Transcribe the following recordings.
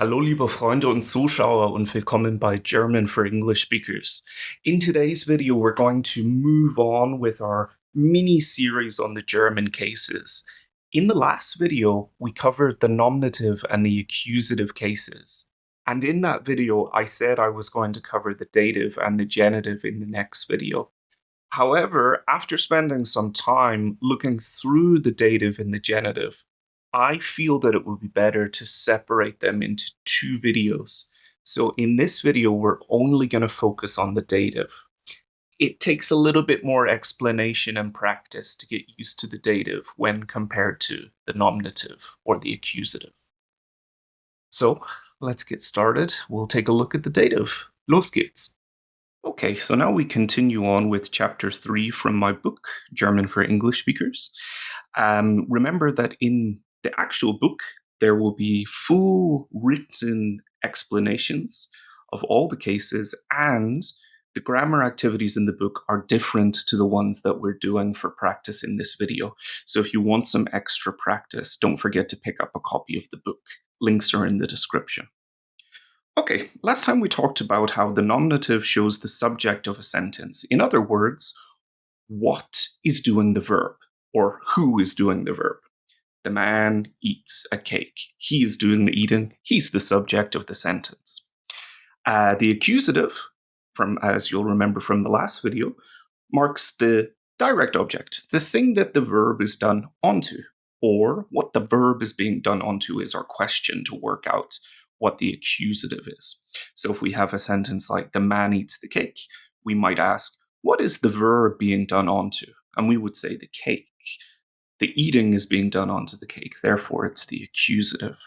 Hallo liebe Freunde und Zuschauer und willkommen bei German for English Speakers. In today's video we're going to move on with our mini-series on the German cases. In the last video we covered the nominative and the accusative cases. And in that video I said I was going to cover the dative and the genitive in the next video. However, after spending some time looking through the dative and the genitive, I feel that it would be better to separate them into two videos. So in this video, we're only going to focus on the dative. It takes a little bit more explanation and practice to get used to the dative when compared to the nominative or the accusative. So let's get started. We'll take a look at the dative. Los geht's. Okay, so now we continue on with chapter 3 from my book, German for English Speakers. Remember that in the actual book, there will be full written explanations of all the cases, and the grammar activities in the book are different to the ones that we're doing for practice in this video. So if you want some extra practice, don't forget to pick up a copy of the book. Links are in the description. Okay, last time we talked about how the nominative shows the subject of a sentence. In other words, what is doing the verb, or who is doing the verb. The man eats a cake. He is doing the eating. He's the subject of the sentence. The accusative, as you'll remember from the last video, marks the direct object, the thing that the verb is done onto, or what the verb is being done onto is our question to work out what the accusative is. So if we have a sentence like the man eats the cake, we might ask, what is the verb being done onto? And we would say the cake. The eating is being done onto the cake, therefore it's the accusative.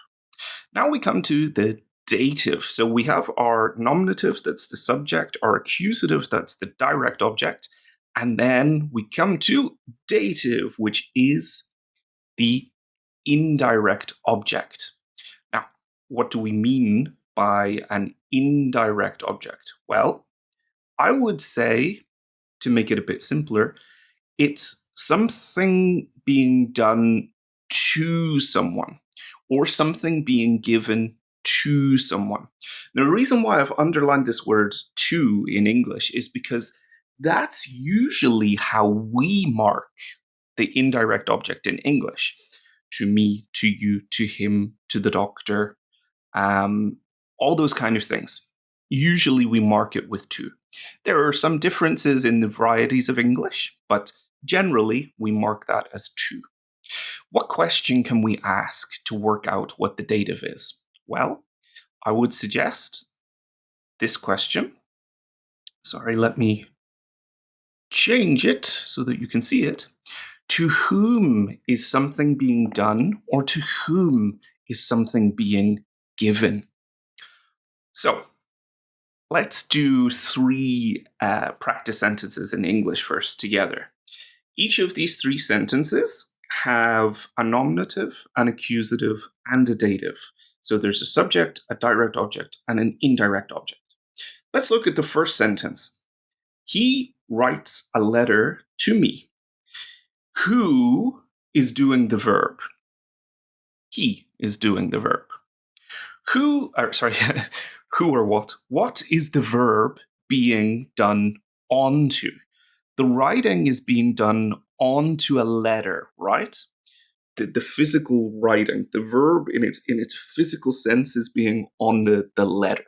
Now we come to the dative. So we have our nominative, that's the subject, our accusative, that's the direct object, and then we come to dative, which is the indirect object. Now, what do we mean by an indirect object? Well, I would say, to make it a bit simpler, it's something being done to someone, or something being given to someone. Now, the reason why I've underlined this word to in English is because that's usually how we mark the indirect object in English. To me, to you, to him, to the doctor, all those kind of things. Usually we mark it with to. There are some differences in the varieties of English, but generally we mark that as to. What question can we ask to work out what the dative is? Well, I would suggest this question. Sorry, let me change it so that you can see it. To whom is something being done, or to whom is something being given? So, let's do 3 practice sentences in English first together. Each of these 3 sentences have a nominative, an accusative, and a dative. So there's a subject, a direct object, and an indirect object. Let's look at the first sentence. He writes a letter to me. Who is doing the verb? He is doing the verb. Who or what? What is the verb being done onto? The writing is being done onto a letter, right? The physical writing, the verb in its physical sense is being on the letter.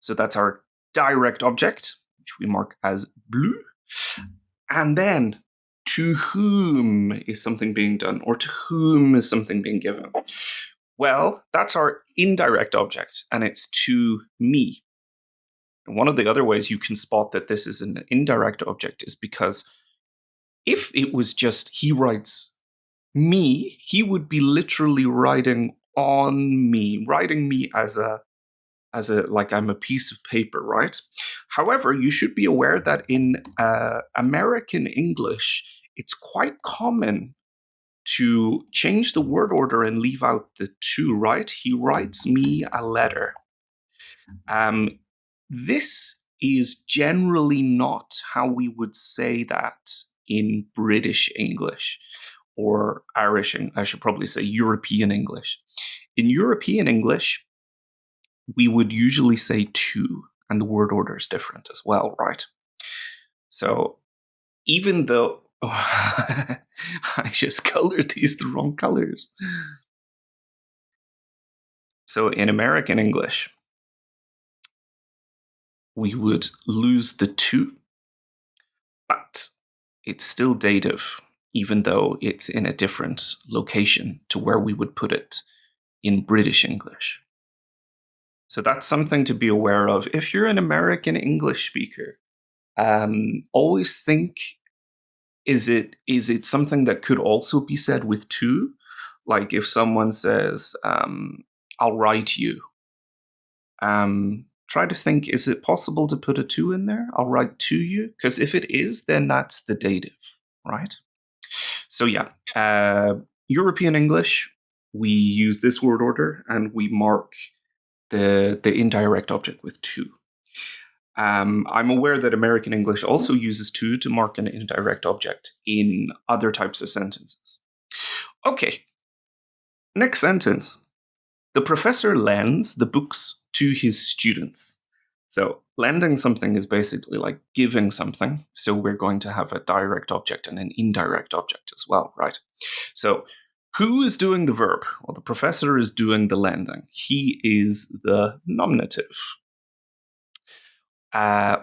So that's our direct object, which we mark as blue. And then, to whom is something being done, or to whom is something being given? Well, that's our indirect object, and it's to me. And one of the other ways you can spot that this is an indirect object is because if it was just he writes me, he would be literally writing on me, writing me as a like I'm a piece of paper, right? However, you should be aware that in American English, it's quite common to change the word order and leave out the to, right? He writes me a letter. This is generally not how we would say that in British English or Irish, I should probably say European English. In European English, we would usually say two, and the word order is different as well, right? So even though I just colored these the wrong colors. So in American English, we would lose the two, but it's still dative, even though it's in a different location to where we would put it in British English. So that's something to be aware of. If you're an American English speaker, always think, is it something that could also be said with two? Like if someone says, I'll write you, try to think, is it possible to put a two in there? I'll write to you? Because if it is, then that's the dative, right? So yeah, European English, we use this word order and we mark the indirect object with two. I'm aware that American English also uses two to mark an indirect object in other types of sentences. Okay, next sentence. The professor lends the books to his students. So lending something is basically like giving something. So we're going to have a direct object and an indirect object as well, right? So who is doing the verb? Well, the professor is doing the lending. He is the nominative.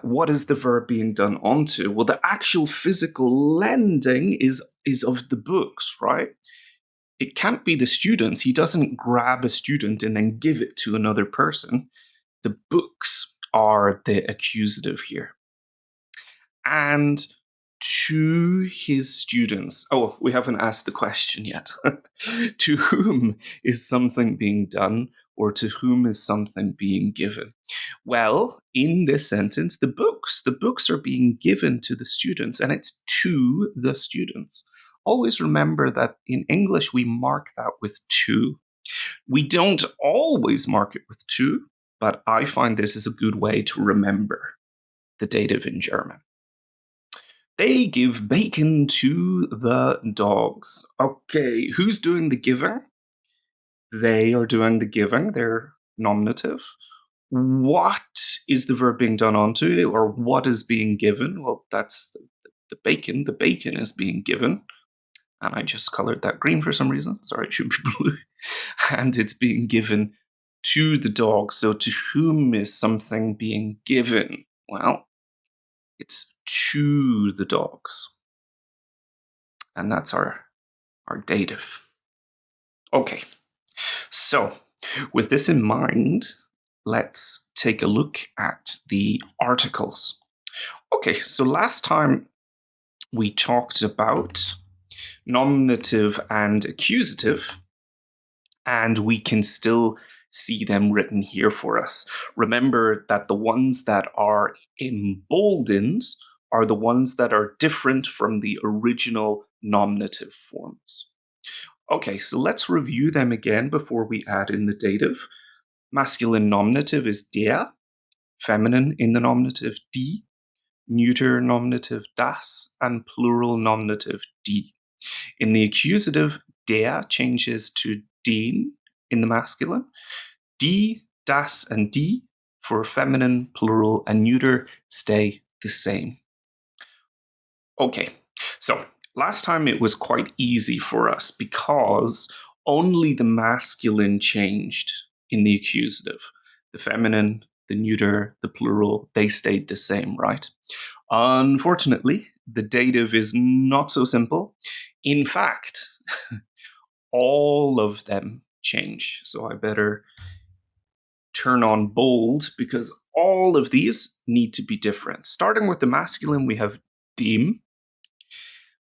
What is the verb being done onto? Well, the actual physical lending is of the books, right? It can't be the students. He doesn't grab a student and then give it to another person. The books are the accusative here. And to his students. Oh, we haven't asked the question yet. To whom is something being done, or to whom is something being given? Well, in this sentence, the books are being given to the students, and it's to the students. Always remember that in English, we mark that with to. We don't always mark it with to, but I find this is a good way to remember the dative in German. They give bacon to the dogs. Okay, who's doing the giving? They are doing the giving. They're nominative. What is the verb being done onto, or what is being given? Well, that's the bacon. The bacon is being given. And I just colored that green for some reason. Sorry, it should be blue. And it's being given to the dog. So to whom is something being given? Well, it's to the dogs. And that's our dative. Okay, so with this in mind, let's take a look at the articles. Okay, so last time we talked about nominative and accusative, and we can still see them written here for us. Remember that the ones that are emboldened are the ones that are different from the original nominative forms. Okay, so let's review them again before we add in the dative. Masculine nominative is der, feminine in the nominative die, neuter nominative das, and plural nominative die. In the accusative, der changes to den in the masculine, die, das, and die for feminine, plural, and neuter stay the same. Okay, so last time it was quite easy for us because only the masculine changed in the accusative. The feminine, the neuter, the plural, they stayed the same, right? Unfortunately, the dative is not so simple. In fact, all of them change. So I better turn on bold because all of these need to be different. Starting with the masculine, we have dem.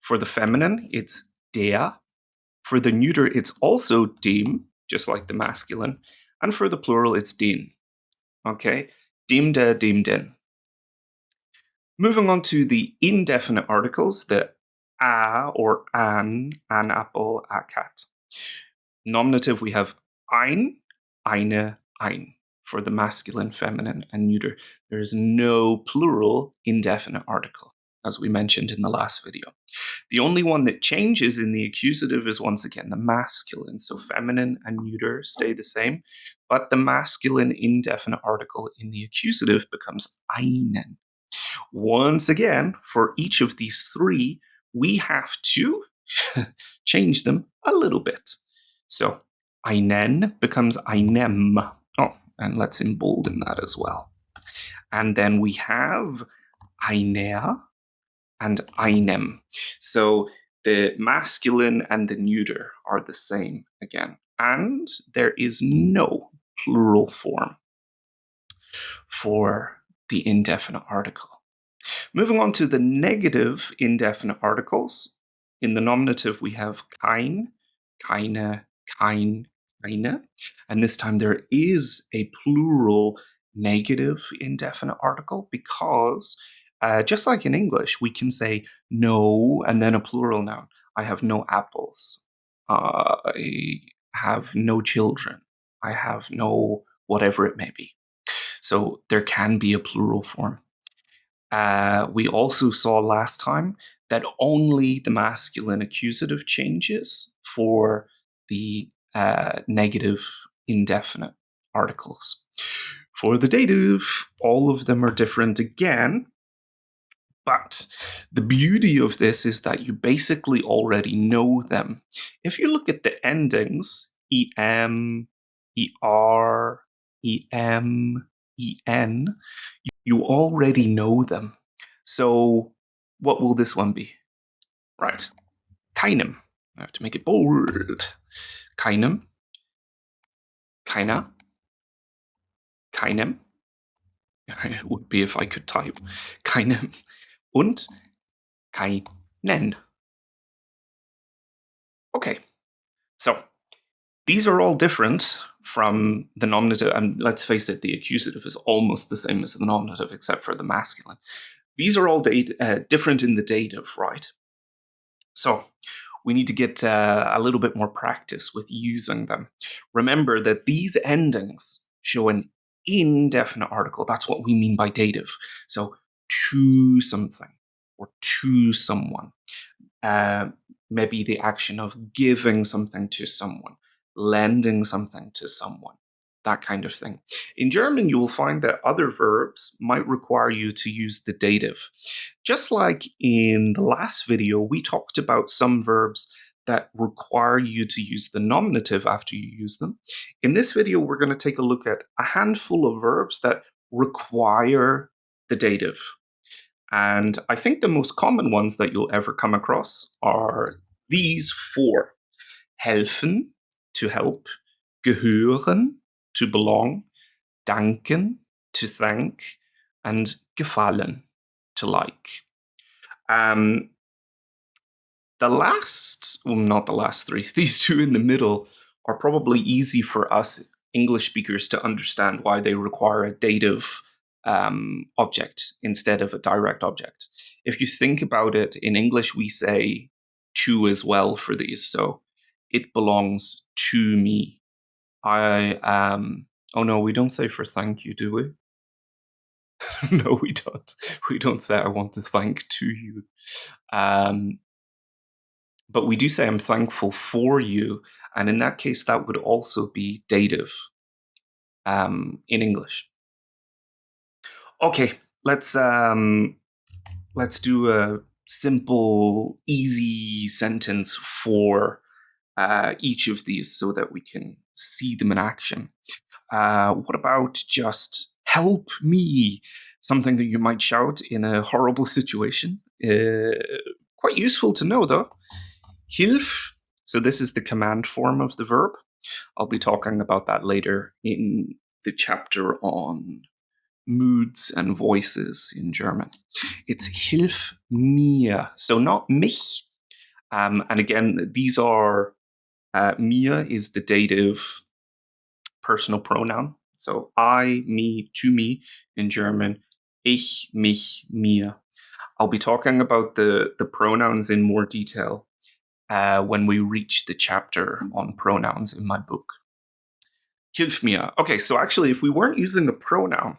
For the feminine, it's der. For the neuter, it's also dem, just like the masculine. And for the plural, it's den. Okay? Dem, der, dem, den. Moving on to the indefinite articles, the a or an apple, a cat. Nominative, we have ein, eine, ein for the masculine, feminine, and neuter. There is no plural indefinite article. as we mentioned in the last video. The only one that changes in the accusative is once again the masculine. So feminine and neuter stay the same, but the masculine indefinite article in the accusative becomes einen. Once again, for each of these three, we have to change them a little bit. So einen becomes einem. Oh, and let's embolden that as well. And then we have einer and einem. So the masculine and the neuter are the same again. And there is no plural form for the indefinite article. Moving on to the negative indefinite articles. In the nominative, we have kein, keine, kein, keine. And this time there is a plural negative indefinite article because just like in English, we can say no and then a plural noun. I have no apples. I have no children. I have no whatever it may be. So there can be a plural form. We also saw last time that only the masculine accusative changes for the negative indefinite articles. For the dative, all of them are different again, but the beauty of this is that you basically already know them. If you look at the endings, em, er, em, en, you already know them. So what will this one be? Right. Keinem. I have to make it bold. Keinem. Keiner. Keinem. It would be if I could type. Keinem. Und keinen. Okay. So these are all different from the nominative, and let's face it, the accusative is almost the same as the nominative except for the masculine. These are all different in the dative, right? So we need to get a little bit more practice with using them. Remember that these endings show an indefinite article. That's what we mean by dative. So to something or to someone. Maybe the action of giving something to someone, lending something to someone, that kind of thing. In German, you will find that other verbs might require you to use the dative. Just like in the last video, we talked about some verbs that require you to use the nominative after you use them. In this video, we're going to take a look at a handful of verbs that require the dative. And I think the most common ones that you'll ever come across are these four. Helfen, to help. Gehören, to belong. Danken, to thank. And gefallen, to like. The last, well, not the last three, these two in the middle are probably easy for us English speakers to understand why they require a dative object instead of a direct object. If you think about it, in English we say to as well for these. So it belongs to me. Oh no, we don't say for thank you, do we? No, we don't. We don't say I want to thank to you. But we do say I'm thankful for you. And in that case, that would also be dative in English. Okay, let's do a simple, easy sentence for each of these so that we can see them in action. What about just help me? Something that you might shout in a horrible situation. Quite useful to know, though. Hilf. So this is the command form of the verb. I'll be talking about that later in the chapter on moods and voices in German. It's Hilf mir. So not mich. And again, these are, mir is the dative personal pronoun. So I, me, to me in German. Ich, mich, mir. I'll be talking about the pronouns in more detail when we reach the chapter on pronouns in my book. Hilf mir. Okay, so actually, if we weren't using a pronoun,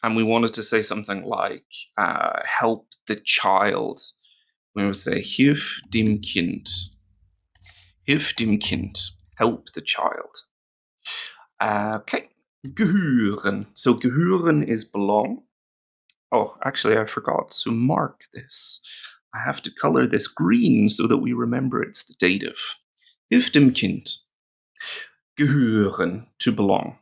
and we wanted to say something like help the child, we would say hilf dem Kind. Hilf dem Kind. Help the child. Okay. Gehören. So gehören is belong. Oh, actually, I forgot to mark this. I have to color this green so that we remember it's the dative. Hilf dem Kind. Gehören, to belong.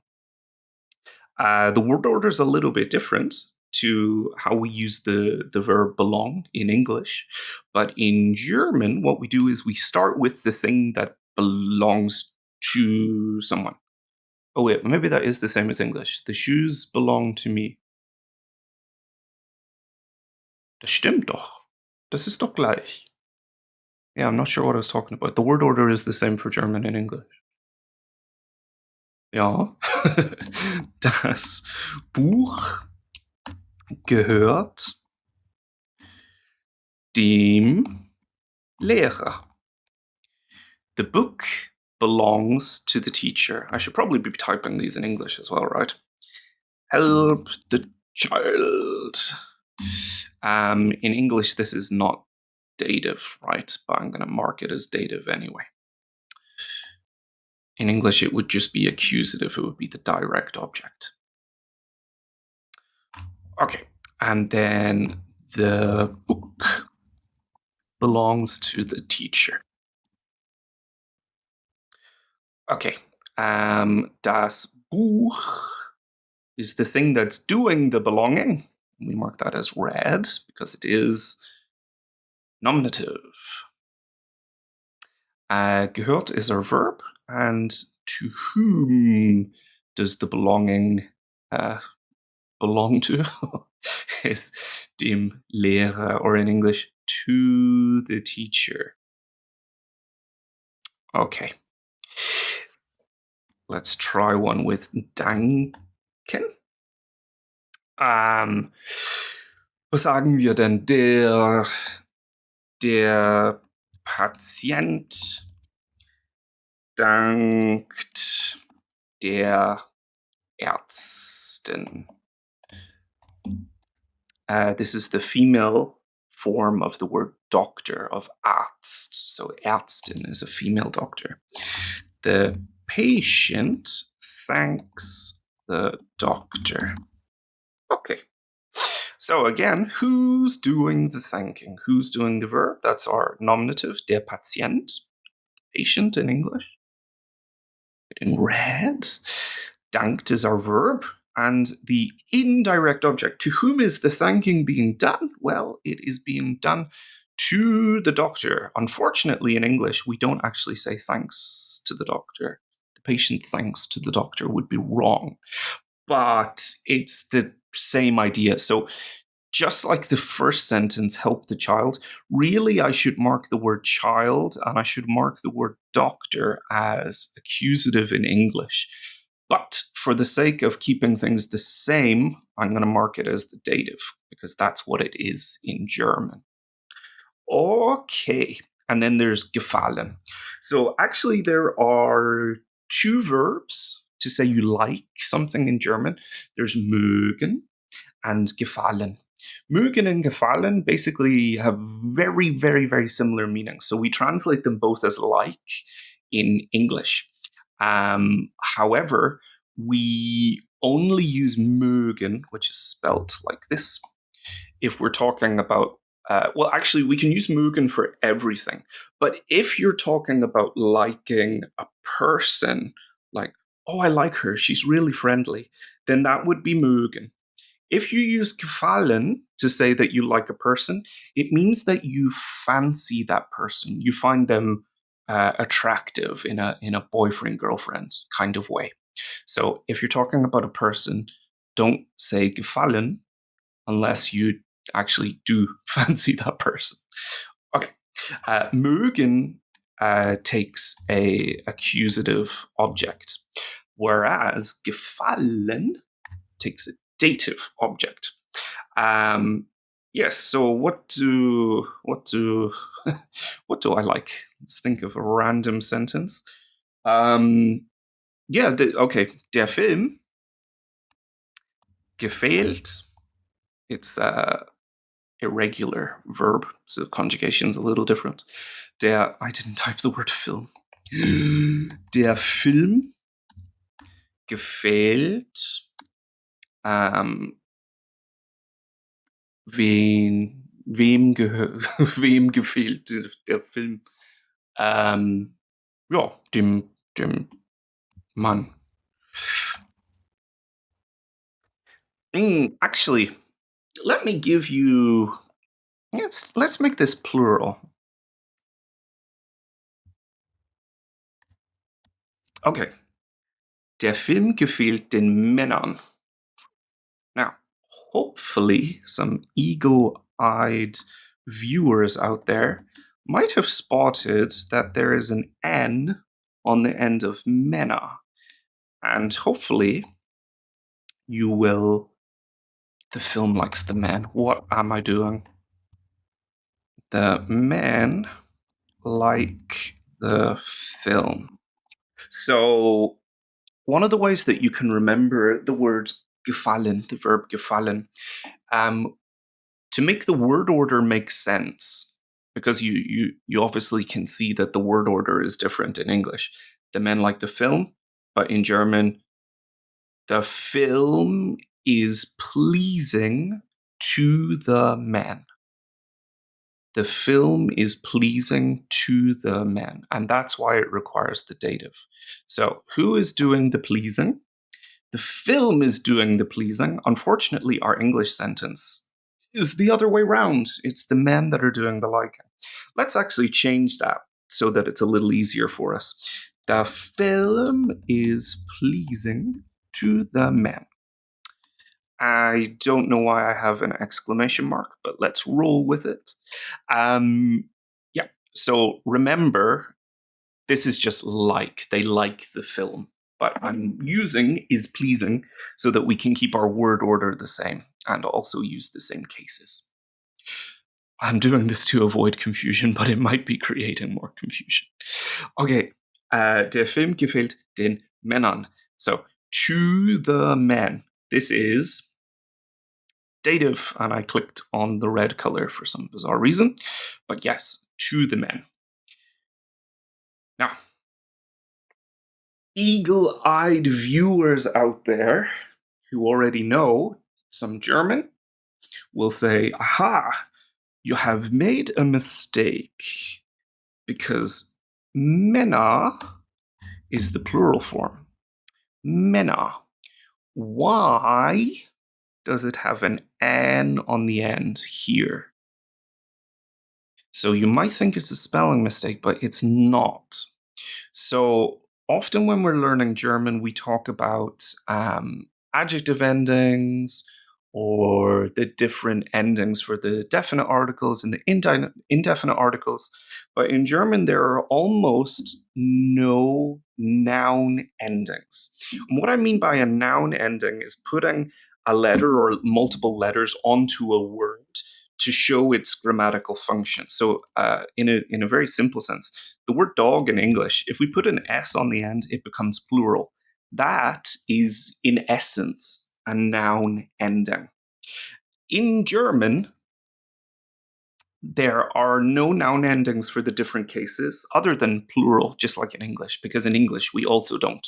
The word order is a little bit different to how we use the verb belong in English. But in German, what we do is we start with the thing that belongs to someone. Oh, wait, maybe that is the same as English. The shoes belong to me. Das stimmt doch. Das ist doch gleich. Yeah, I'm not sure what I was talking about. The word order is the same for German and English. Ja. Das Buch gehört dem Lehrer. The book belongs to the teacher. I should probably be typing these in English as well, right? Help the child. In English, this is not dative, right? But I'm going to mark it as dative anyway. In English, it would just be accusative. It would be the direct object. Okay, and then the book belongs to the teacher. Okay, das Buch is the thing that's doing the belonging. We mark that as red because it is nominative. Gehört is our verb, and to whom does the belonging belong to? Is dem Lehrer, or in English, to the teacher. Okay. Let's try one with danken. Was sagen wir denn? Der Patient dankt der Ärztin. This is the female form of the word doctor, of Arzt. So Ärztin is a female doctor. The patient thanks the doctor. Okay. So again, who's doing the thanking? Who's doing the verb? That's our nominative, der Patient, patient in English. In red, dankt is our verb, and the indirect object. To whom is the thanking being done? Well, it is being done to the doctor. Unfortunately, in English, we don't actually say thanks to the doctor. The patient thanks to the doctor would be wrong, but it's the same idea. So just like the first sentence, help the child, really I should mark the word child and I should mark the word doctor as accusative in English. But for the sake of keeping things the same, I'm going to mark it as the dative because that's what it is in German. Okay, and then there's gefallen. So actually there are two verbs to say you like something in German. There's mögen and gefallen. Mögen and gefallen basically have very, very, very similar meanings. So we translate them both as like in English. However, we only use mögen, which is spelled like this, if we're talking about well, actually, we can use mögen for everything. But if you're talking about liking a person, like, oh, I like her, she's really friendly, then that would be mögen. If you use gefallen to say that you like a person, it means that you fancy that person. You find them attractive in a boyfriend-girlfriend kind of way. So if you're talking about a person, don't say gefallen unless you actually do fancy that person. Okay. Mögen takes a accusative object, whereas gefallen takes a dative object. Yes. So what do what do I like? Let's think of a random sentence. Yeah. Okay. Der Film gefehlt. It's a irregular verb, so conjugation's a little different. I didn't type the word film. Der Film gefällt wem gefällt der Film? Ja, dem Mann. Actually, let me give you. Let's make this plural. Okay. Der Film gefällt den Männern. Now, hopefully, some eagle-eyed viewers out there might have spotted that there is an N on the end of Männer. And hopefully, you will. The film likes the man. What am I doing? The men like the film. So, one of the ways that you can remember the word gefallen, the verb gefallen, to make the word order make sense, because you obviously can see that the word order is different in English. The men like the film, but in German, the film is pleasing to the man. The film is pleasing to the man, and that's why it requires the dative. So, who is doing the pleasing? The film is doing the pleasing. Unfortunately, our English sentence is the other way round. It's the men that are doing the liking. Let's actually change that so that it's a little easier for us. The film is pleasing to the men. I don't know why I have an exclamation mark, but let's roll with it. Yeah, so remember, this is just like. They like the film. But I'm using is pleasing so that we can keep our word order the same and also use the same cases. I'm doing this to avoid confusion, but it might be creating more confusion. Okay, der Film gefällt den Männern. So, to the men. This is dative, and I clicked on the red color for some bizarre reason. But yes, to the men. Now, eagle-eyed viewers out there who already know some German will say, aha, you have made a mistake, because Männer is the plural form. Männer. Why does it have an N on the end here? So you might think it's a spelling mistake, but it's not. So often when we're learning German, we talk about adjective endings or the different endings for the definite articles and the indefinite articles. But in German, there are almost no noun endings. And what I mean by a noun ending is putting a letter or multiple letters onto a word to show its grammatical function. So in a very simple sense, the word dog in English, if we put an S on the end, it becomes plural. That is, in essence, a noun ending. In German, there are no noun endings for the different cases other than plural, just like in English, because in English, we also don't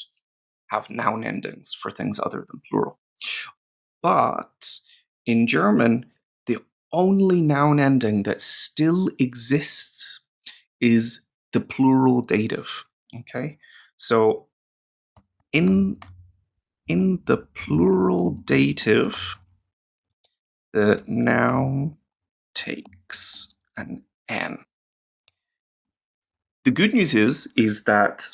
have noun endings for things other than plural. But in German, the only noun ending that still exists is the plural dative. Okay, so in the plural dative, the noun takes an N. The good news is that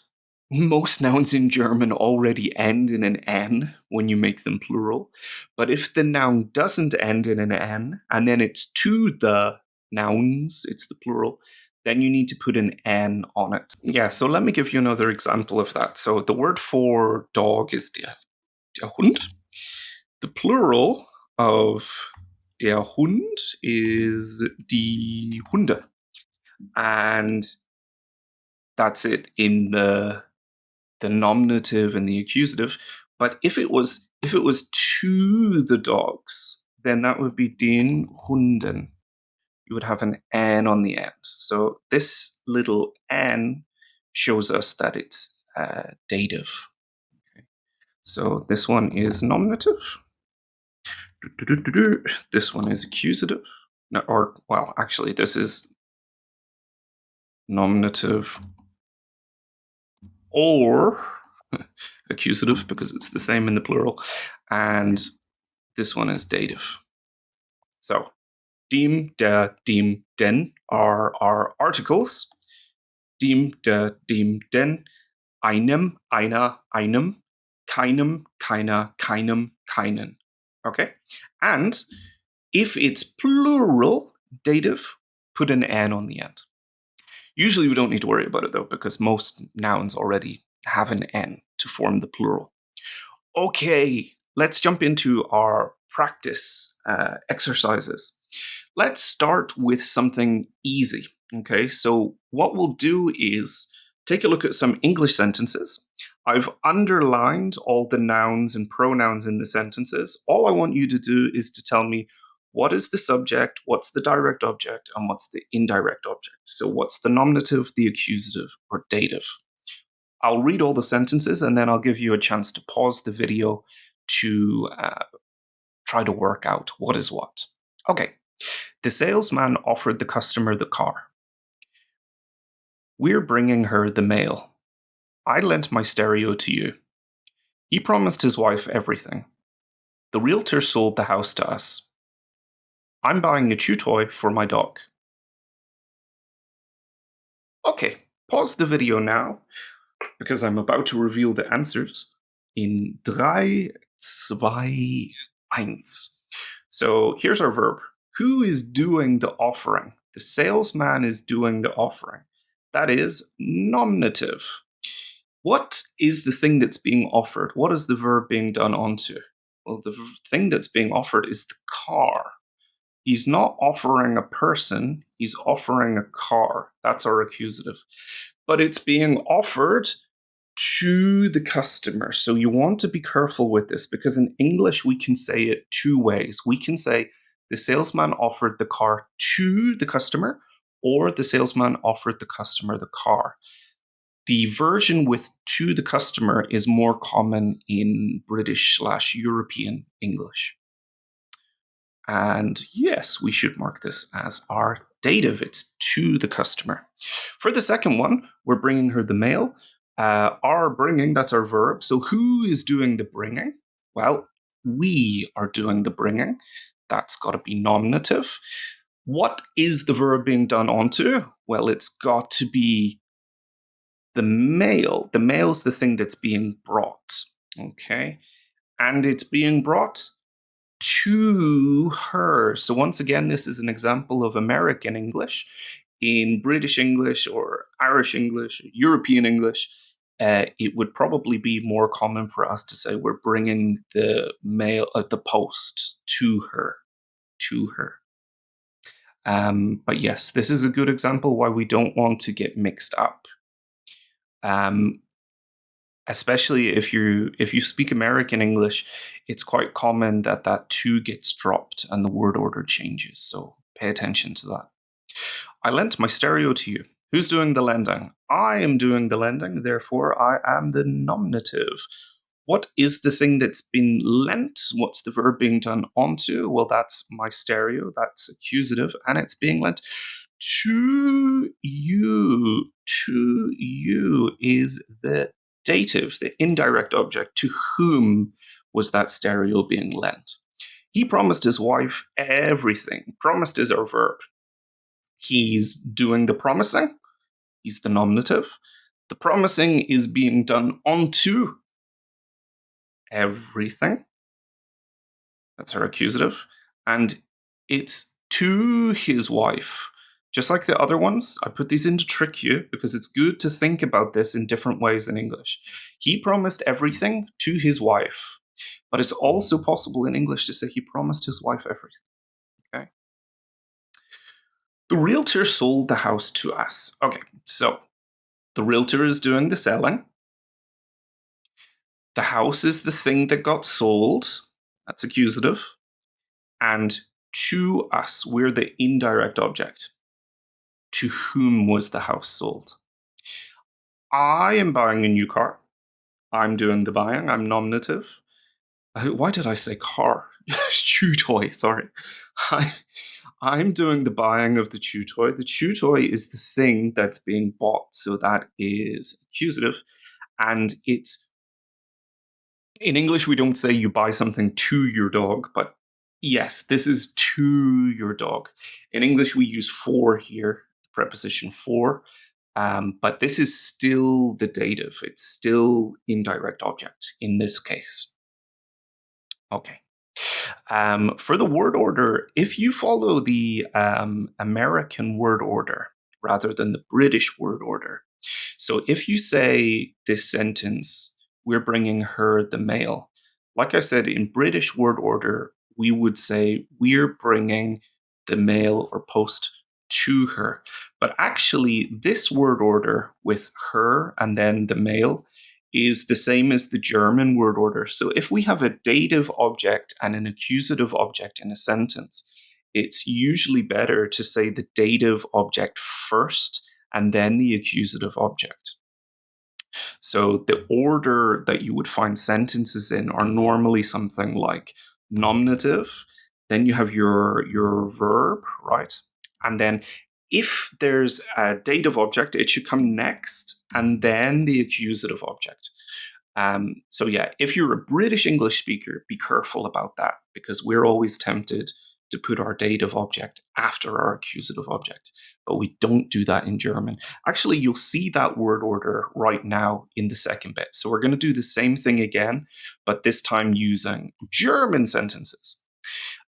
most nouns in German already end in an N when you make them plural. But if the noun doesn't end in an N, and then it's to the nouns, it's the plural, then you need to put an N on it. Yeah, so let me give you another example of that. So the word for dog is der Hund. The plural of der Hund is die Hunde. And that's it in the nominative and the accusative. But if it was to the dogs, then that would be den Hunden. You would have an N on the end. So this little N shows us that it's dative. Okay. So this one is nominative. This one is accusative. No, or, well, actually, this is nominative or accusative because it's the same in the plural. And this one is dative. So dem, der, dem, den are our articles. Dem, der, dem, den. Einem, einer, einem. Keinem, keiner, keinem, keinen. Okay? And if it's plural, dative, put an N on the end. Usually we don't need to worry about it though, because most nouns already have an N to form the plural. Okay, let's jump into our practice exercises. Let's start with something easy. Okay, so what we'll do is take a look at some English sentences. I've underlined all the nouns and pronouns in the sentences. All I want you to do is to tell me what is the subject, what's the direct object, and what's the indirect object. So what's the nominative, the accusative, or dative? I'll read all the sentences and then I'll give you a chance to pause the video to try to work out what is what. Okay, the salesman offered the customer the car. We're bringing her the mail. I lent my stereo to you. He promised his wife everything. The realtor sold the house to us. I'm buying a chew toy for my dog. Okay, pause the video now because I'm about to reveal the answers in 3, 2, 1. So here's our verb. Who is doing the offering? The salesman is doing the offering. That is nominative. What is the thing that's being offered? What is the verb being done onto? Well, the thing that's being offered is the car. He's not offering a person, he's offering a car. That's our accusative. But it's being offered to the customer. So you want to be careful with this because in English we can say it two ways. We can say the salesman offered the car to the customer, or the salesman offered the customer the car. The version with to the customer is more common in British/European English. And yes, we should mark this as our dative. It's to the customer. For the second one, we're bringing her the mail. Our bringing, that's our verb. So who is doing the bringing? Well, we are doing the bringing. That's got to be nominative. What is the verb being done onto? Well, it's got to be the mail. The mail is the thing that's being brought. Okay. And it's being brought to her. So once again, this is an example of American English. In British English or Irish English, European English, it would probably be more common for us to say we're bringing the mail, the post to her, to her. But yes, this is a good example why we don't want to get mixed up. Especially if you speak American English, it's quite common that that to gets dropped and the word order changes. So pay attention to that. I lent my stereo to you. Who's doing the lending? I am doing the lending, therefore I am the nominative. What is the thing that's been lent? What's the verb being done onto? Well, that's my stereo, that's accusative, and it's being lent to you. To you is the dative, the indirect object. To whom was that stereo being lent? He promised his wife everything. Promised is our verb. He's doing the promising. He's the nominative. The promising is being done onto everything. That's our accusative. And it's to his wife. Just like the other ones, I put these in to trick you because it's good to think about this in different ways in English. He promised everything to his wife, but it's also possible in English to say he promised his wife everything. Okay. The realtor sold the house to us. Okay, so the realtor is doing the selling. The house is the thing that got sold. That's accusative. And to us, we're the indirect object. To whom was the house sold? I am buying a new car. I'm doing the buying. I'm nominative. Why did I say car? Chew toy, sorry. I'm doing the buying of the chew toy. The chew toy is the thing that's being bought, so that is accusative. And it's, in English, we don't say you buy something to your dog, but yes, this is to your dog. In English, we use for here, the preposition for, but this is still the dative. It's still indirect object in this case. Okay. For the word order, if you follow the American word order rather than the British word order, so if you say this sentence, we're bringing her the mail, like I said, in British word order, we would say we're bringing the mail or post to her. But actually, this word order with her and then the mail is the same as the German word order. So if we have a dative object and an accusative object in a sentence, it's usually better to say the dative object first and then the accusative object. So the order that you would find sentences in are normally something like nominative, then you have your verb, right? And then if there's a dative object, it should come next and then the accusative object. So yeah, if you're a British English speaker, be careful about that because we're always tempted to put our dative object after our accusative object, but we don't do that in German. Actually, you'll see that word order right now in the second bit. So we're going to do the same thing again, but this time using German sentences.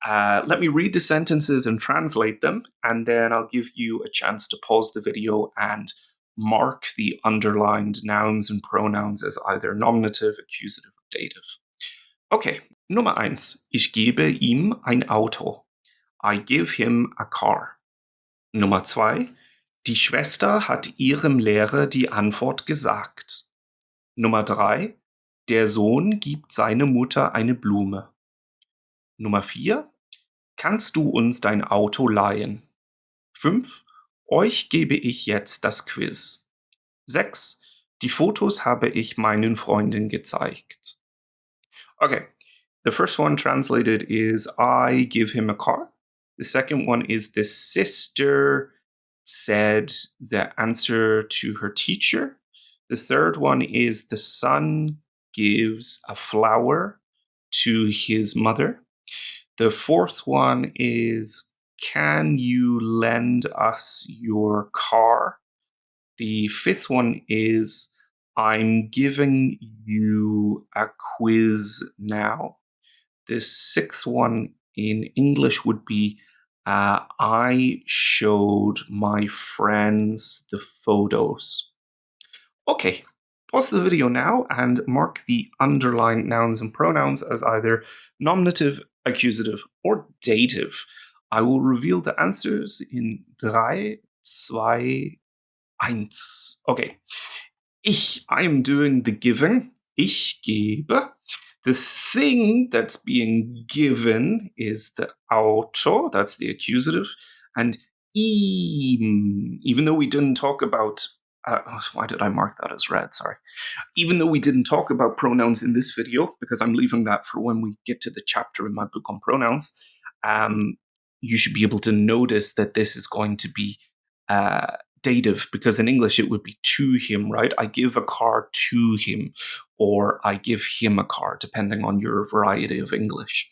Let me read the sentences and translate them, and then I'll give you a chance to pause the video and mark the underlined nouns and pronouns as either nominative, accusative, or dative. Okay, Nummer 1. Ich gebe ihm ein Auto. I give him a car. Nummer 2. Die Schwester hat ihrem Lehrer die Antwort gesagt. Nummer 3. Der Sohn gibt seine Mutter eine Blume. Nummer 4. Kannst du uns dein Auto leihen? 5. Euch gebe ich jetzt das Quiz. 6. Die Fotos habe ich meinen Freunden gezeigt. Okay, the first one translated is I give him a car. The second one is the sister said the answer to her teacher. The third one is the son gives a flower to his mother. The fourth one is can you lend us your car? The fifth one is I'm giving you a quiz now. The sixth one in English would be I showed my friends the photos. Okay, pause the video now and mark the underlined nouns and pronouns as either nominative, accusative, or dative. I will reveal the answers in 3, 2, 1. Okay. I am doing the giving. Ich gebe. The thing that's being given is the Auto, that's the accusative, and ihm, even though we didn't talk about, why did I mark that as red? Sorry. Even though we didn't talk about pronouns in this video, because I'm leaving that for when we get to the chapter in my book on pronouns, you should be able to notice that this is going to be dative, because in English it would be to him, right? I give a car to him, or I give him a car, depending on your variety of English.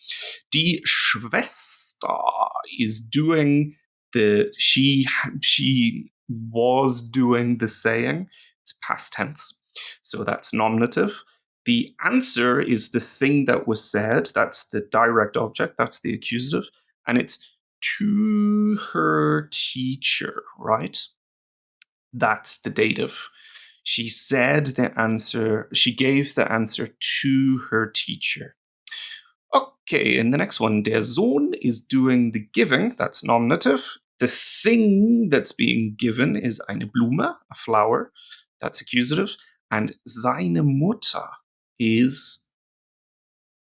Die Schwester is doing she was doing the saying. It's past tense, so that's nominative. The answer is the thing that was said. That's the direct object. That's the accusative. And it's to her teacher, right? That's the dative. She said the answer, she gave the answer to her teacher. Okay, and the next one, der Sohn is doing the giving, that's nominative. The thing that's being given is eine Blume, a flower, that's accusative. And seine Mutter is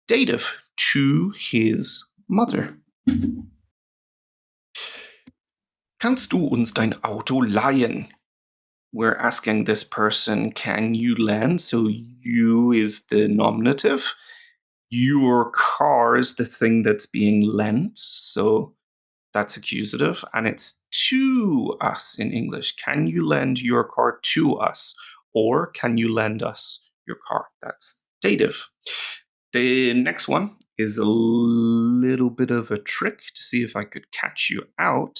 dative, to his mother. Kannst du uns dein Auto leihen? We're asking this person, can you lend? So you is the nominative. Your car is the thing that's being lent. So that's accusative. And it's to us in English. Can you lend your car to us? Or can you lend us your car? That's dative. The next one is a little bit of a trick to see if I could catch you out.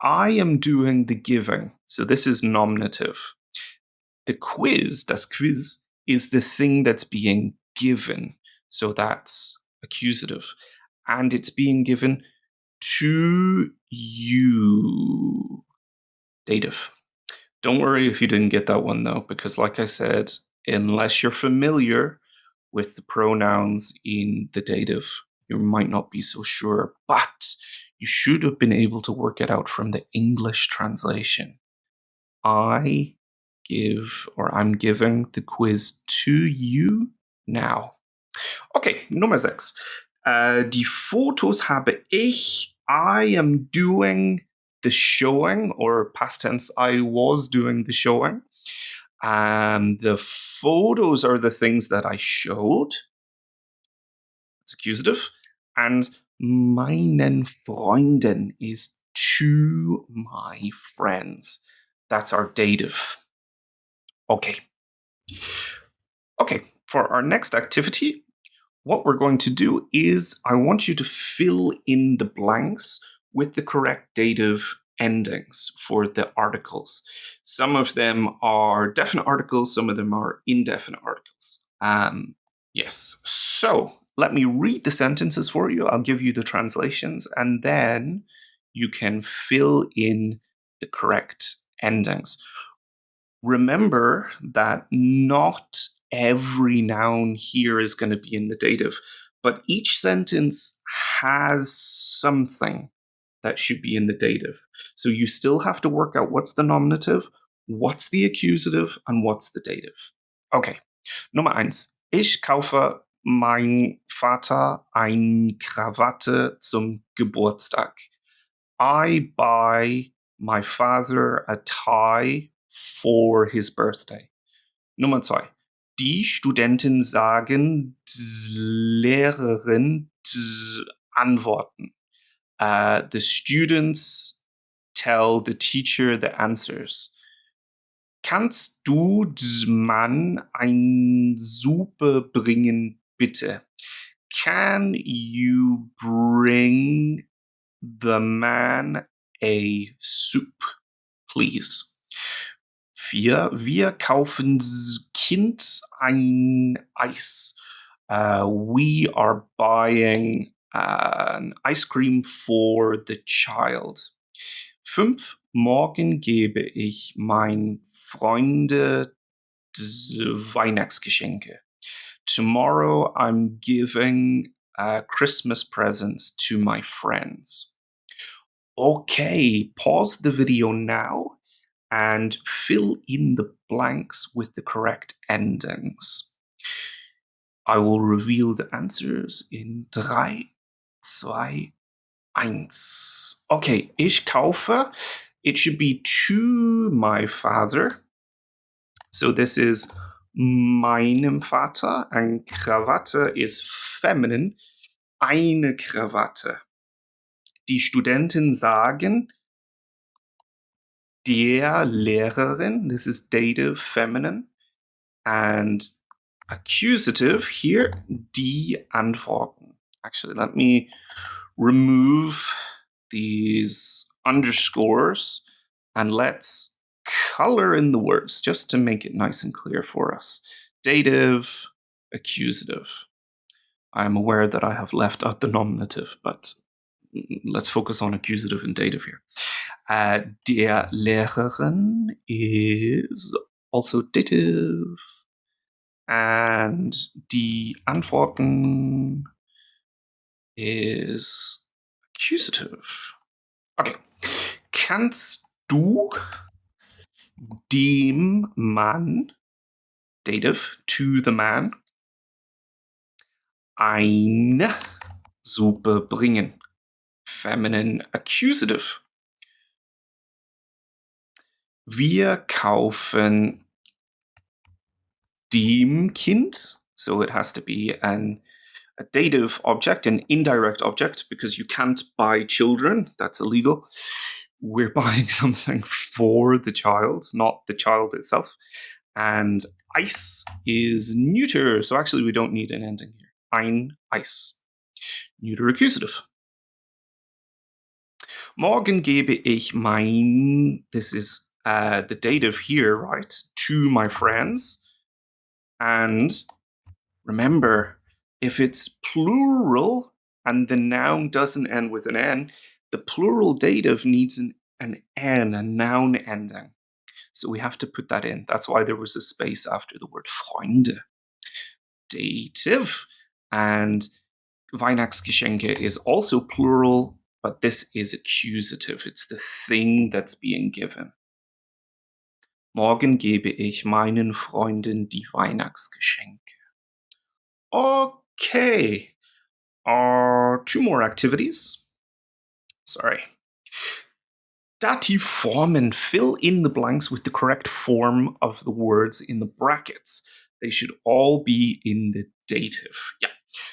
I am doing the giving. So this is nominative. The quiz, das Quiz, is the thing that's being given. So that's accusative. And it's being given to you. Dative. Don't worry if you didn't get that one, though, because like I said, unless you're familiar with the pronouns in the dative, you might not be so sure. But you should have been able to work it out from the English translation. I give, or I'm giving the quiz to you now. Okay, Nummer 6. Die Fotos habe ich. I am doing the showing, or past tense, I was doing the showing. The photos are the things that I showed. It's accusative. And meinen Freunden is to my friends. That's our dative. Okay. Okay, for our next activity, what we're going to do is I want you to fill in the blanks with the correct dative endings for the articles. Some of them are definite articles, some of them are indefinite articles. Yes, so let me read the sentences for you. I'll give you the translations, and then you can fill in the correct endings. Remember that not every noun here is going to be in the dative, but each sentence has something that should be in the dative. So you still have to work out what's the nominative, what's the accusative, and what's the dative. Okay, Nummer 1. Ich kaufe mein Vater eine Krawatte zum Geburtstag. I buy my father a tie for his birthday. Nummer 2. Die Studenten sagen Lehrerin antworten. The students tell the teacher the answers. Kannst du Mann eine Suppe bringen, bitte? Can you bring the man a soup, please? 4. Wir kaufen Kind ein Eis. We are buying an ice cream for the child. 5. Morgen gebe ich mein Freunde Weihnachtsgeschenke. Tomorrow I'm giving Christmas presents to my friends. Okay, pause the video now and fill in the blanks with the correct endings. I will reveal the answers in 3, 2, 1. Okay, ich kaufe. It should be to my father. So this is meinem Vater, and Krawatte is feminine. Eine Krawatte. Die Studenten sagen der Lehrerin. This is dative feminine. And accusative here, die antworten. Actually, let me remove these underscores and let's color in the words just to make it nice and clear for us. Dative, accusative. I'm aware that I have left out the nominative, but let's focus on accusative and dative here. Der Lehrerin is also dative. And die Antworten is accusative. Okay. Kannst du dem Mann Dative, to the man. Eine Suppe bringen. Feminine accusative. Wir kaufen dem Kind. So it has to be a dative object, an indirect object, because you can't buy children. That's illegal. We're buying something for the child, not the child itself. And Eis is neuter, so actually we don't need an ending here. Ein Eis. Neuter accusative. Morgen gebe ich mein, this is the dative here, right, to my friends. And remember, if it's plural and the noun doesn't end with an N, the plural dative needs an N, a noun ending. So we have to put that in. That's why there was a space after the word Freunde. Dative. And Weihnachtsgeschenke is also plural, but this is accusative. It's the thing that's being given. Morgen gebe ich meinen Freunden die Weihnachtsgeschenke. Okay. Two more activities. Sorry. Dative formen. Fill in the blanks with the correct form of the words in the brackets. They should all be in the dative. Yeah.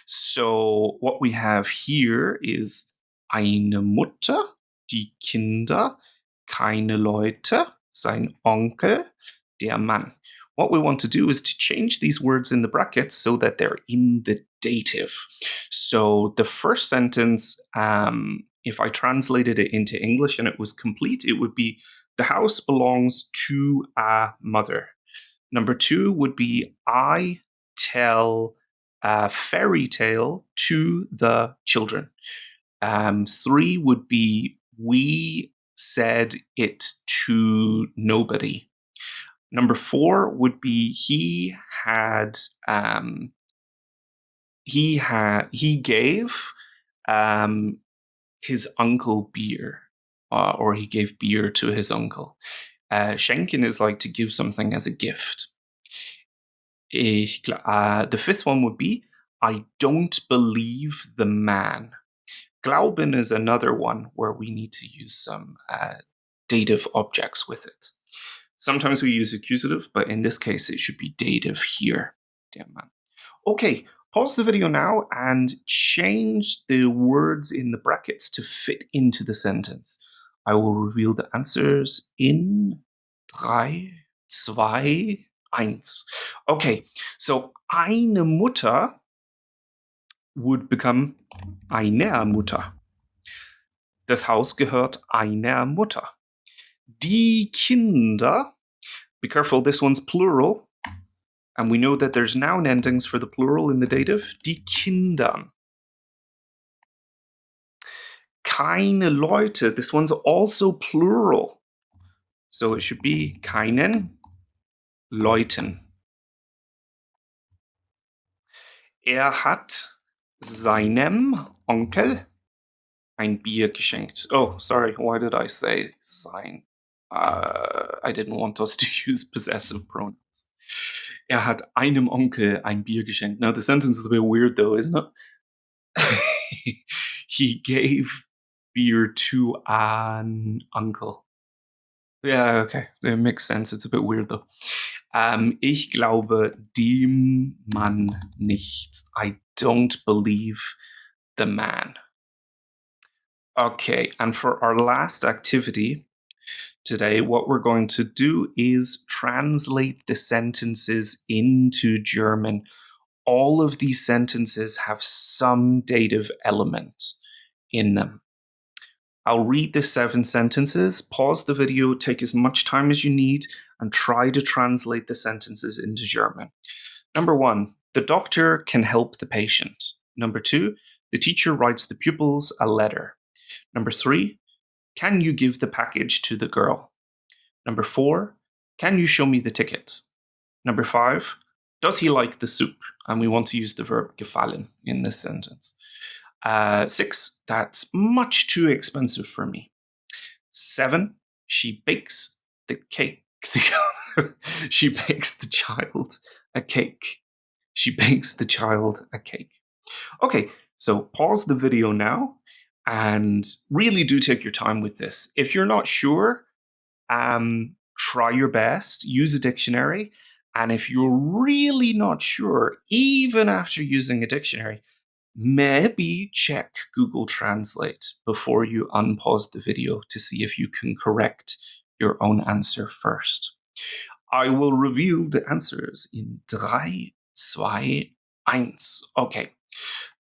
So what we have here is eine Mutter, die Kinder, keine Leute, sein Onkel, der Mann. What we want to do is to change these words in the brackets so that they're in the dative. So the first sentence, if I translated it into English and it was complete, it would be, the house belongs to a mother. Number 2 would be, I tell a fairy tale to the children. 3 would be, we said it to nobody. Number 4 would be, he gave his uncle beer, or he gave beer to his uncle. Schenken is like to give something as a gift. The 5th one would be, I don't believe the man. Glauben is another one where we need to use some dative objects with it. Sometimes we use accusative, but in this case, it should be dative here. Der Mann. Okay, pause the video now and change the words in the brackets to fit into the sentence. I will reveal the answers in 3, 2, 1. Okay, so eine Mutter would become einer Mutter. Das Haus gehört einer Mutter. Die Kinder, be careful, this one's plural, and we know that there's noun endings for the plural in the dative. Die Kindern. Keine Leute, this one's also plural. So it should be keinen Leuten. Hat seinem Onkel ein Bier geschenkt. Oh, sorry, why did I say sein? I didn't want us to use possessive pronouns. Hat einem Onkel ein Bier geschenkt. Now, the sentence is a bit weird, though, isn't it? He gave beer to an uncle. Yeah, okay, it makes sense. It's a bit weird, though. Ich glaube dem Mann nicht. I don't believe the man. Okay, and for our last activity today, what we're going to do is translate the sentences into German. All of these sentences have some dative element in them. I'll read the 7 sentences, pause the video, take as much time as you need, and try to translate the sentences into German. Number 1, the doctor can help the patient. Number 2, the teacher writes the pupils a letter. Number 3, can you give the package to the girl? Number 4, can you show me the ticket? Number 5, does he like the soup? And we want to use the verb gefallen in this sentence. 6, that's much too expensive for me. 7, she bakes the cake. She bakes the child a cake. She bakes the child a cake. Okay, so pause the video now and really do take your time with this. If you're not sure, try your best, use a dictionary. And if you're really not sure, even after using a dictionary, maybe check Google Translate before you unpause the video to see if you can correct your own answer first. I will reveal the answers in 3, 2, 1. Okay.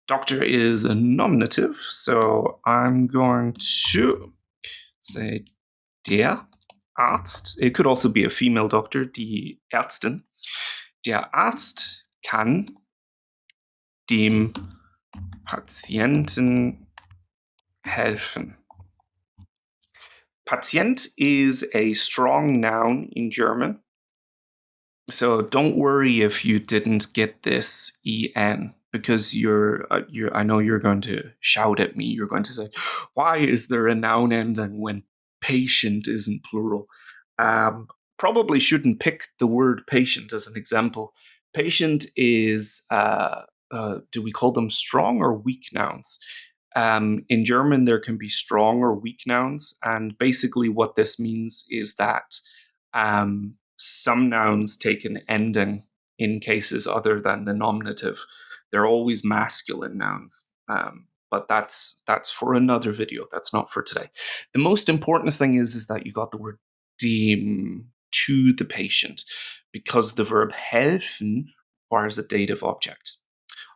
Doctor is a nominative, so I'm going to say der Arzt. It could also be a female doctor, die Ärztin. Der Arzt kann dem Patienten helfen. Patient is a strong noun in German. So don't worry if you didn't get this en, because I know you're going to shout at me. You're going to say, "Why is there a noun ending when patient isn't plural?" Probably shouldn't pick the word patient as an example. Patient is do we call them strong or weak nouns? In German, there can be strong or weak nouns, and basically what this means is that some nouns take an ending in cases other than the nominative. They're always masculine nouns, but that's for another video. That's not for today. The most important thing is that you got the word dem to the patient, because the verb helfen requires a dative object.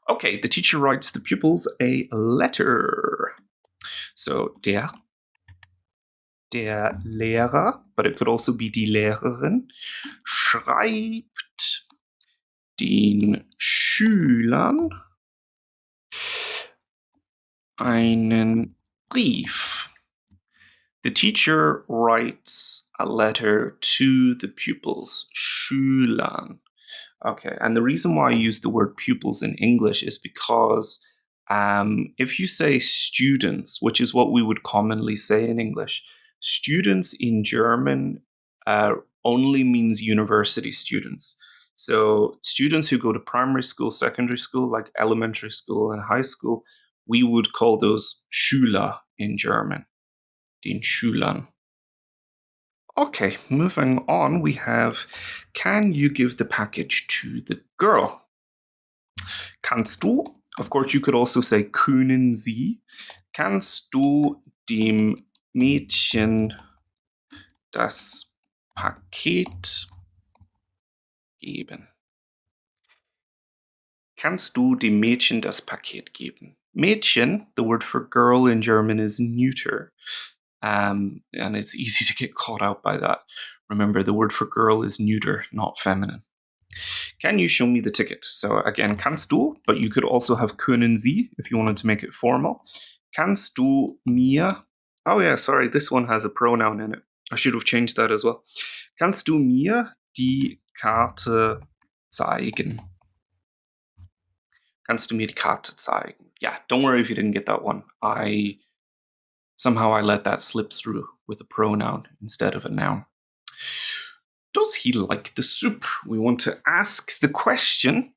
Okay, the teacher writes the pupils a letter. So der Lehrer, but it could also be die Lehrerin, schreibt den Schülern einen Brief. The teacher writes a letter to the pupils, Schülern. Okay, and the reason why I use the word pupils in English is because if you say students, which is what we would commonly say in English, students in German only means university students. So students who go to primary school, secondary school, like elementary school and high school, we would call those Schüler in German, den Schülern. Okay, moving on, we have, can you give the package to the girl? Kannst du? Of course, you could also say können Sie. Kannst du dem Mädchen das Paket geben? Kannst du dem Mädchen das Paket geben? Mädchen, the word for girl in German is neuter. And it's easy to get caught out by that. Remember, the word for girl is neuter, not feminine. Can you show me the ticket? So again, kannst du, but you could also have können Sie if you wanted to make it formal. Kannst du mir, oh yeah, sorry, this one has a pronoun in it. I should have changed that as well. Kannst du mir die Karte zeigen? Kannst du mir die Karte zeigen? Yeah, don't worry if you didn't get that one. Somehow I let that slip through with a pronoun instead of a noun. Does he like the soup? We want to ask the question.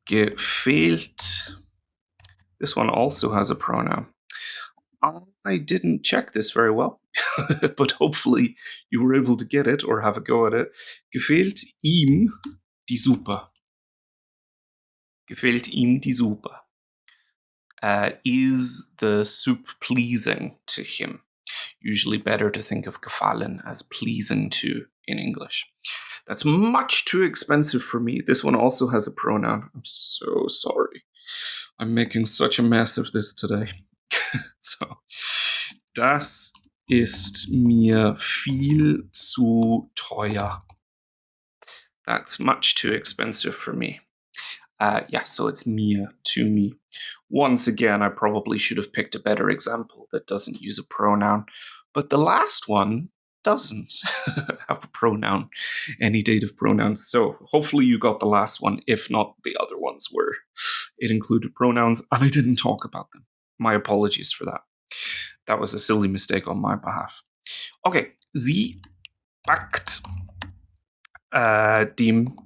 Gefehlt. This one also has a pronoun. I didn't check this very well, but hopefully you were able to get it or have a go at it. Gefehlt ihm die Suppe? Gefällt ihm die Suppe? Is the soup pleasing to him? Usually better to think of gefallen as pleasing to in English. That's much too expensive for me. This one also has a pronoun. I'm so sorry. I'm making such a mess of this today. So, das ist mir viel zu teuer. That's much too expensive for me. Yeah, so it's mir, to me. Once again, I probably should have picked a better example that doesn't use a pronoun, but the last one doesn't have a pronoun, any dative pronouns. So hopefully you got the last one, if not the other ones where it included pronouns and I didn't talk about them. My apologies for that. That was a silly mistake on my behalf. Okay, sie backt dem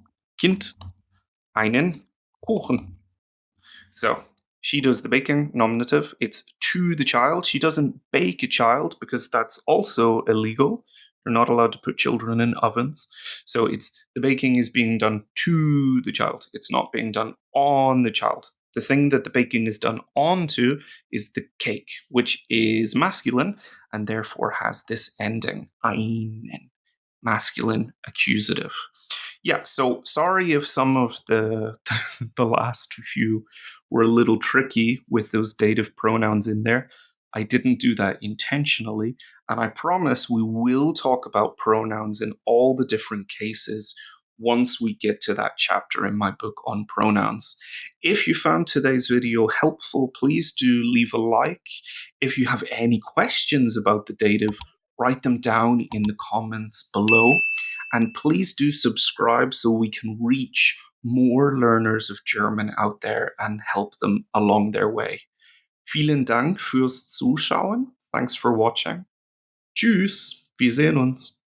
Kind einen Kuchen. So she does the baking, nominative. It's to the child. She doesn't bake a child because that's also illegal. You're not allowed to put children in ovens. So it's the baking is being done to the child. It's not being done on the child. The thing that the baking is done onto is the cake, which is masculine and therefore has this ending, einen, masculine accusative. Yeah, so sorry if some of the the last few were a little tricky with those dative pronouns in there. I didn't do that intentionally, and I promise we will talk about pronouns in all the different cases once we get to that chapter in my book on pronouns. If you found today's video helpful, please do leave a like. If you have any questions about the dative, write them down in the comments below. And please do subscribe so we can reach more learners of German out there and help them along their way. Vielen Dank fürs Zuschauen. Thanks for watching. Tschüss. Wir sehen uns.